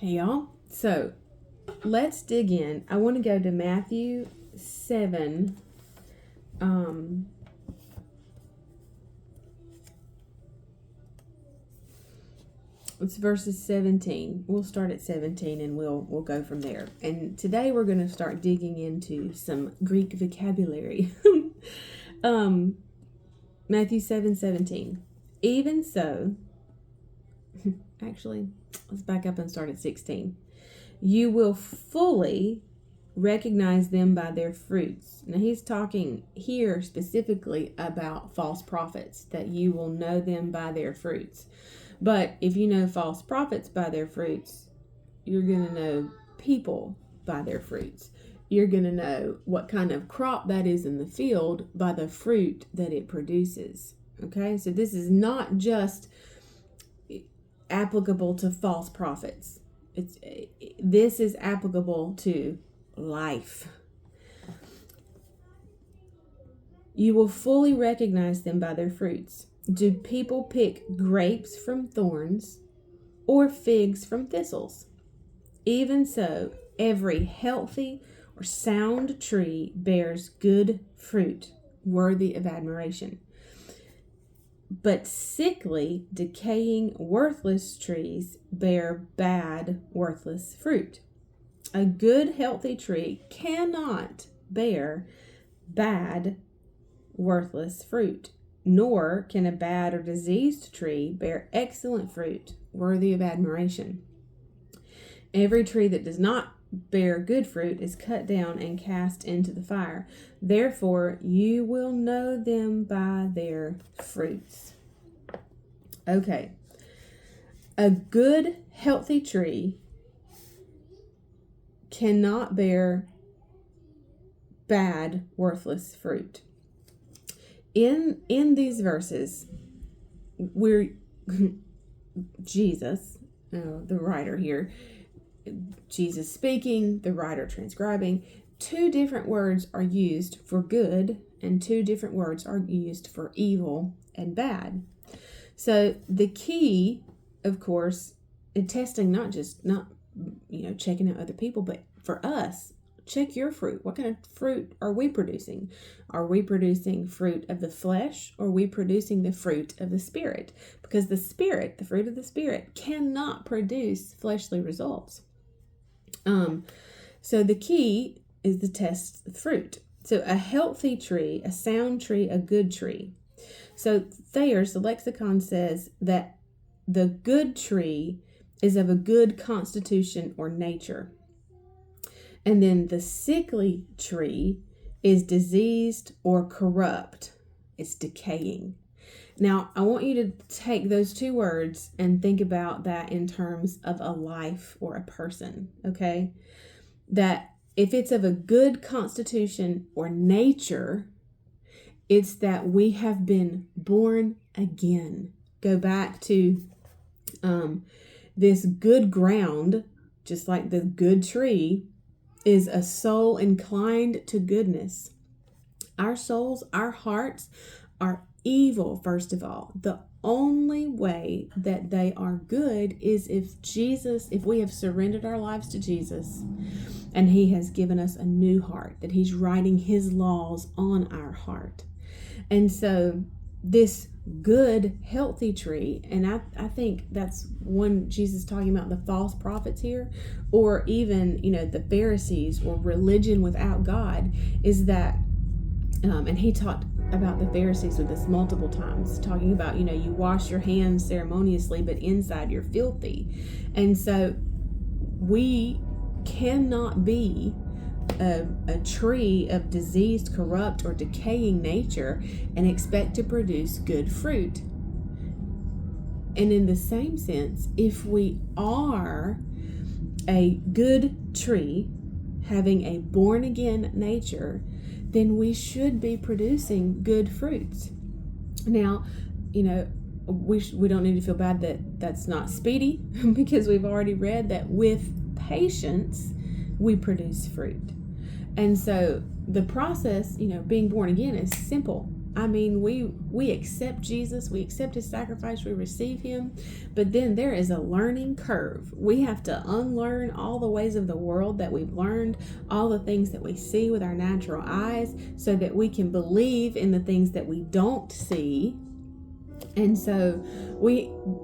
Hey, y'all. So let's dig in. I want to go to Matthew 7. It's verses 17. We'll start at 17 and we'll go from there. And today we're going to start digging into some Greek vocabulary. Matthew 7:17. Even so, actually, let's back up and start at 16. You will fully recognize them by their fruits. Now he's talking here specifically about false prophets, that you will know them by their fruits. But if you know false prophets by their fruits, you're going to know people by their fruits. You're going to know what kind of crop that is in the field by the fruit that it produces. Okay, so this is not just applicable to false prophets. This is applicable to life. You will fully recognize them by their fruits. Do people pick grapes from thorns or figs from thistles? Even so, every healthy or sound tree bears good fruit, worthy of admiration. But sickly, decaying, worthless trees bear bad, worthless fruit. A good, healthy tree cannot bear bad, worthless fruit, nor can a bad or diseased tree bear excellent fruit, worthy of admiration. Every tree that does not bear good fruit is cut down and cast into the fire. Therefore, you will know them by their fruits. Okay. A good, healthy tree cannot bear bad, worthless fruit. In these verses, we're Jesus, the writer here, Jesus speaking, the writer transcribing, two different words are used for good and two different words are used for evil and bad. So the key, of course, in testing, not checking out other people, but for us, check your fruit. What kind of fruit are we producing? Are we producing fruit of the flesh, or are we producing the fruit of the Spirit? Because the Spirit, the fruit of the Spirit, cannot produce fleshly results. So the key is to test the fruit. So a healthy tree, a sound tree, a good tree. So Thayer's, the lexicon, says that the good tree is of a good constitution or nature. And then the sickly tree is diseased or corrupt. It's decaying. Now, I want you to take those two words and think about that in terms of a life or a person, okay? That if it's of a good constitution or nature, it's that we have been born again. Go back to this good ground, just like the good tree, is a soul inclined to goodness. Our souls, our hearts are evil, first of all. The only way that they are good is if we have surrendered our lives to Jesus and He has given us a new heart, that He's writing His laws on our heart. And so this good, healthy tree, and I think that's one Jesus talking about the false prophets here, or even, the Pharisees or religion without God, is that, and he talked about the Pharisees with this multiple times, talking about, you wash your hands ceremoniously, but inside you're filthy. And so we cannot be a tree of diseased, corrupt, or decaying nature and expect to produce good fruit. And in the same sense, if we are a good tree having a born-again nature, then we should be producing good fruits. Now, we don't need to feel bad that that's not speedy, because we've already read that with patience we produce fruit. And so the process, being born again, is simple. I mean, we accept Jesus, we accept his sacrifice, we receive him, but then there is a learning curve. We have to unlearn all the ways of the world that we've learned, all the things that we see with our natural eyes, so that we can believe in the things that we don't see. And so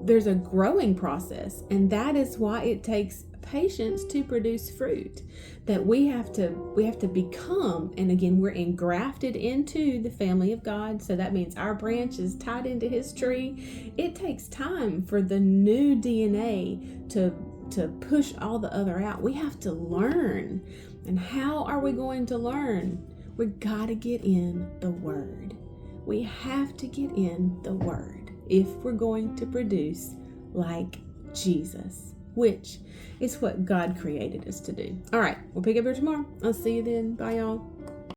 there's a growing process, and that is why it takes patience to produce fruit, that we have to become. And again, we're engrafted into the family of God, so that means our branch is tied into his tree. It takes time for the new DNA to push all the other out. We have to learn. And how are we going to learn? We gotta get in the word. We have to get in the word if we're going to produce like Jesus, which is what God created us to do. All right, we'll pick up here tomorrow. I'll see you then. Bye, y'all.